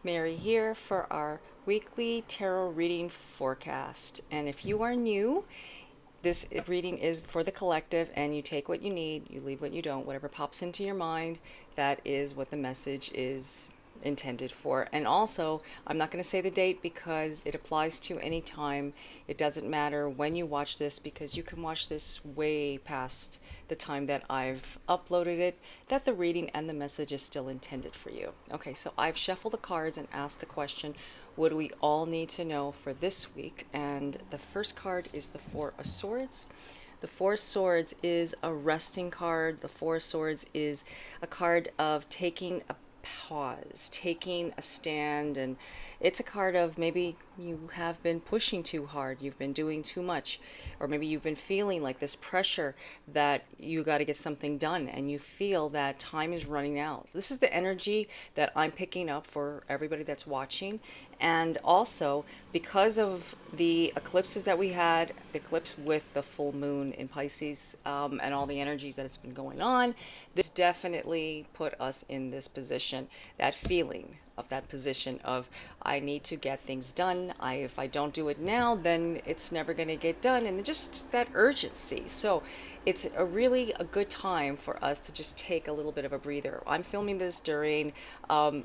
Mary here for our weekly tarot reading forecast. And if you are new, this reading is for the collective, and you take what you need, you leave what you don't. Whatever pops into your mind, that is what the message is intended for. And also, I'm not going to say the date because it applies to any time. It doesn't matter when you watch this because you can watch this way past the time that I've uploaded it, that the reading and the message is still intended for you. Okay, so I've shuffled the cards and asked the question, what do we all need to know for this week? And the first card is the Four of Swords. The Four of Swords is a resting card. The Four of Swords is a card of taking a pause, taking a stand, and it's a card of maybe you have been pushing too hard, you've been doing too much, or maybe you've been feeling like this pressure that you got to get something done and you feel that time is running out. This is the energy that I'm picking up for everybody that's watching. And also, because of the eclipses that we had, the eclipse with the full moon in Pisces, and all the energies that has been going on, this definitely put us in this position, that feeling of that position of I need to get things done. If I don't do it now, then it's never going to get done, and just that urgency. So it's a good time for us to just take a little bit of a breather. I'm filming this during, I'm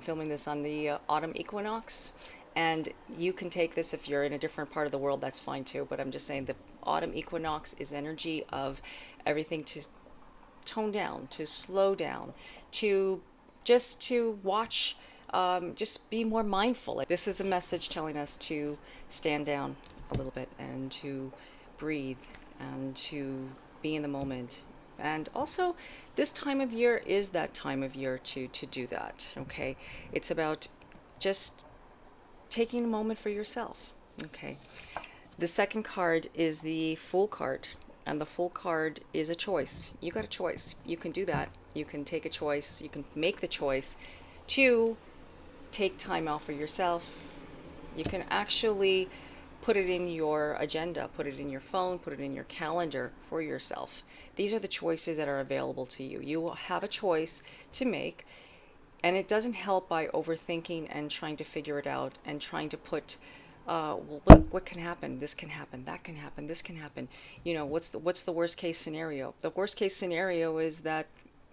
filming this on the autumn equinox, and you can take this if you're in a different part of the world, that's fine too. But I'm just saying the autumn equinox is energy of everything to tone down, to slow down, to to watch, just be more mindful. This is a message telling us to stand down a little bit and to breathe and to be in the moment. And also, this time of year is that time of year to do that. Okay, it's about just taking a moment for yourself. Okay, the second card is the Fool card, and the Fool card is a choice. You got a choice. You can do that. You can take a choice. You can make the choice to take time out for yourself. You can actually put it in your agenda, put it in your phone, put it in your calendar for yourself. These are the choices that are available to you. You will have a choice to make, and it doesn't help by overthinking and trying to figure it out and trying to put well, what can happen? This can happen. That can happen. This can happen. What's the worst case scenario? The worst case scenario is that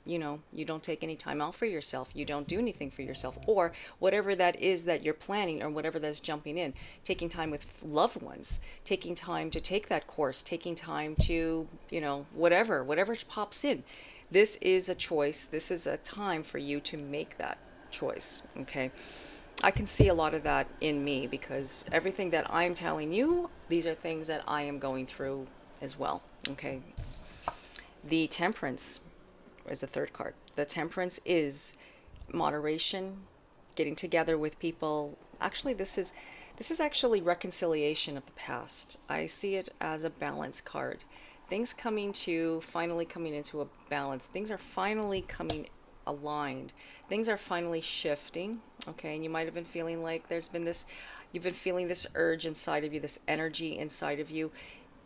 you don't take any time out for yourself. You don't do anything for yourself, or whatever that is that you're planning, or whatever that's jumping in. Taking time with loved ones, taking time to take that course, taking time to whatever pops in. This is a choice. This is a time for you to make that choice. Okay. I can see a lot of that in me because everything that I'm telling you, these are things that I am going through as well. Okay. The Temperance is the third card. The Temperance is moderation, getting together with people. Actually, this is actually reconciliation of the past. I see it as a balance card. Things finally coming into a balance. Things are finally coming aligned. Things are finally shifting. Okay, and you might have been feeling like you've been feeling this urge inside of you, this energy inside of you,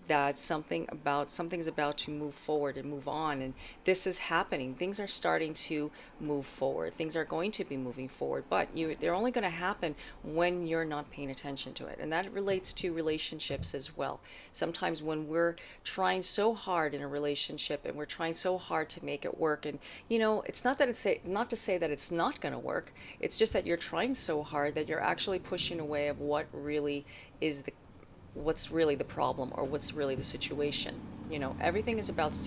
that something's about to move forward and move on, and this is happening. Things are starting to move forward. Things are going to be moving forward, but they're only going to happen when you're not paying attention to it. And that relates to relationships as well. Sometimes when we're trying so hard in a relationship and we're trying so hard to make it work, and it's not to say that it's not going to work. It's just that you're trying so hard that you're actually pushing away of what's really the problem, or what's really the situation. Everything is about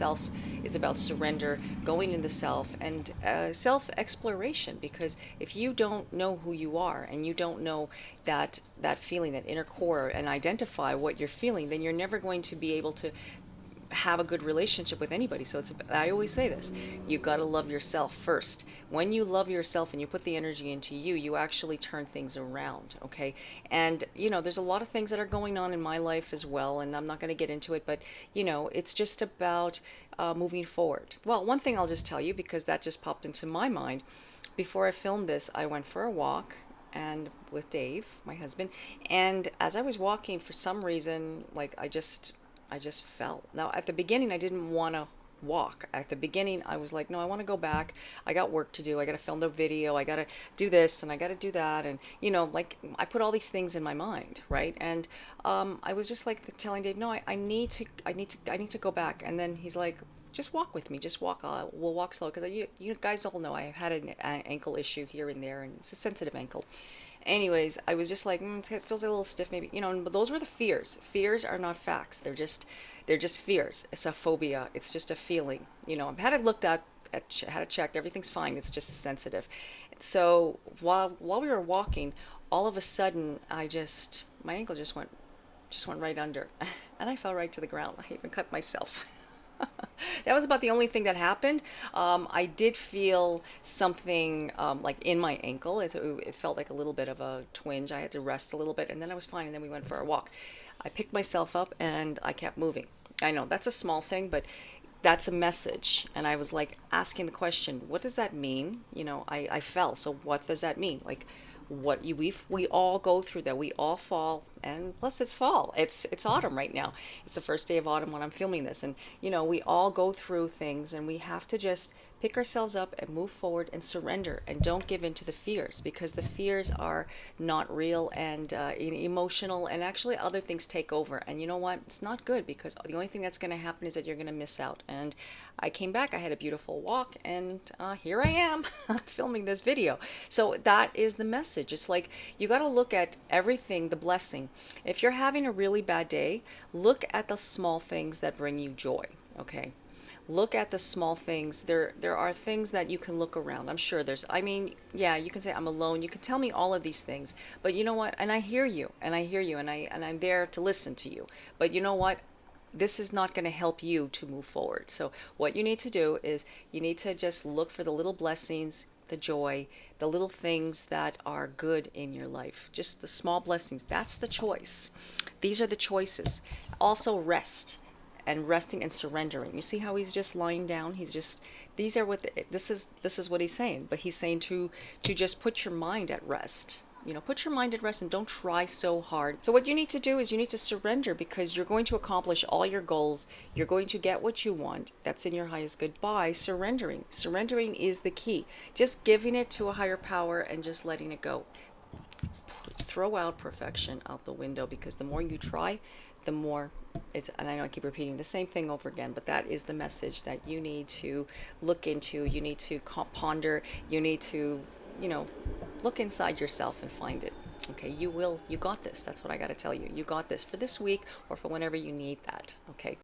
is about surrender, going into self, and self exploration. Because if you don't know who you are, and you don't know that feeling, that inner core, and identify what you're feeling, then you're never going to be able to have a good relationship with anybody. So I always say this, you got to love yourself first. When you love yourself and you put the energy into you, you actually turn things around. Okay. And there's a lot of things that are going on in my life as well, and I'm not going to get into it, but it's just about moving forward. Well, one thing I'll just tell you, because that just popped into my mind. Before I filmed this, I went for a walk and with Dave, my husband, and as I was walking, for some reason, like I just felt. Now, at the beginning, I didn't want to walk. At the beginning, I was like, no, I want to go back. I got work to do. I got to film the video. I got to do this and I got to do that. And, like I put all these things in my mind, right? And I was just like telling Dave, no, I need to go back. And then he's like, just walk with me. Just walk. We'll walk slow because you guys all know I've had an ankle issue here and there, and it's a sensitive ankle. Anyways, I was just like, it feels a little stiff, maybe, but those were the fears. Fears are not facts. They're just fears. It's a phobia. It's just a feeling. I've had it looked at had it checked. Everything's fine. It's just sensitive. So while we were walking, all of a sudden, my ankle just went right under, and I fell right to the ground. I even cut myself. That was about the only thing that happened. I did feel something like in my ankle. It felt like a little bit of a twinge. I had to rest a little bit, and then I was fine. And then we went for a walk. I picked myself up, and I kept moving. I know that's a small thing, but that's a message. And I was like asking the question, what does that mean? I fell. So what does that mean? Like, we all go through that. We all fall, and plus it's fall. It's autumn right now. It's the first day of autumn when I'm filming this, and we all go through things, and we have to just pick ourselves up and move forward and surrender, and don't give in to the fears, because the fears are not real, and emotional, and actually other things take over. And you know what? It's not good, because the only thing that's going to happen is that you're going to miss out. And I came back, I had a beautiful walk, and here I am filming this video. So that is the message. It's like you got to look at everything, the blessing. If you're having a really bad day, look at the small things that bring you joy, okay? Look at the small things. There are things that you can look around. I'm sure yeah, you can say I'm alone. You can tell me all of these things, but you know what? And I hear you, and I'm there to listen to you. But you know what? This is not going to help you to move forward. So what you need to do is you need to just look for the little blessings, the joy, the little things that are good in your life. Just the small blessings. That's the choice. These are the choices. Also rest. And resting and surrendering. You see how he's just lying down? These are this is what he's saying. But he's saying to just put your mind at rest. Put your mind at rest and don't try so hard. So what you need to do is you need to surrender, because you're going to accomplish all your goals. You're going to get what you want. That's in your highest good by surrendering. Surrendering is the key. Just giving it to a higher power and just letting it go. Throw out perfection out the window, because the more you try, the more and I know I keep repeating the same thing over again, but that is the message that you need to look into. You need to ponder. You need to, look inside yourself and find it. Okay, you got this. That's what I got to tell you. You got this for this week or for whenever you need that. Okay.